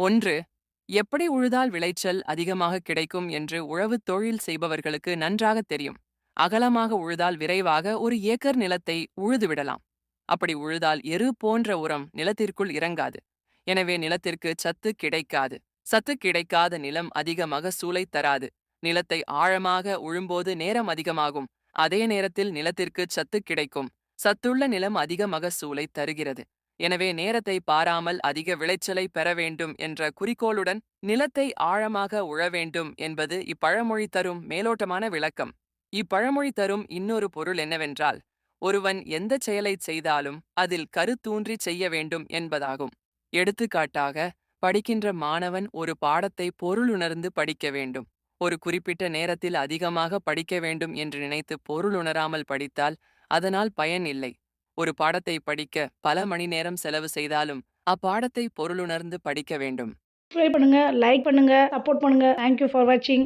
1. எப்படி உழுதால் விளைச்சல் அதிகமாக கிடைக்கும் என்று உழவுத் தொழில் செய்பவர்களுக்கு நன்றாகத் தெரியும். அகலமாக உழுதால் விரைவாக 1 ஏக்கர் நிலத்தை உழுது விடலாம். அப்படி உழுதால் எரு போன்ற உரம் நிலத்திற்குள் இறங்காது. எனவே நிலத்திற்கு சத்து கிடைக்காது. சத்து கிடைக்காத நிலம் அதிக மகசூலைத் தராது. நிலத்தை ஆழமாக உழும்போது நேரம் அதிகமாகும். அதே நேரத்தில் நிலத்திற்கு சத்து கிடைக்கும். சத்துள்ள நிலம் அதிக மகசூலைத் தருகிறது. எனவே நேரத்தை பாராமல் அதிக விளைச்சலை பெற வேண்டும் என்ற குறிக்கோளுடன் நிலத்தை ஆழமாக உழ வேண்டும் என்பது இப்பழமொழி தரும் மேலோட்டமான விளக்கம். இப்பழமொழி தரும் இன்னொரு பொருள் என்னவென்றால், ஒருவன் எந்தச் செயலைச் செய்தாலும் அதில் கருத்தூன்றி செய்ய வேண்டும் என்பதாகும். எடுத்துக்காட்டாக, படிக்கின்ற மாணவன் ஒரு பாடத்தை பொருளுணர்ந்து படிக்க வேண்டும். ஒரு குறிப்பிட்ட நேரத்தில் அதிகமாக படிக்க வேண்டும் என்று நினைத்து பொருளுணராமல் படித்தால் அதனால் பயன் இல்லை. ஒரு பாடத்தை படிக்க பல மணி நேரம் செலவு செய்தாலும் அப்பாடத்தை பொருளுணர்ந்து படிக்க வேண்டும். சப்ஸ்கிரைப் பண்ணுங்க, லைக் பண்ணுங்க, சப்போர்ட் பண்ணுங்க. தேங்க் யூ ஃபார் வாட்சிங்.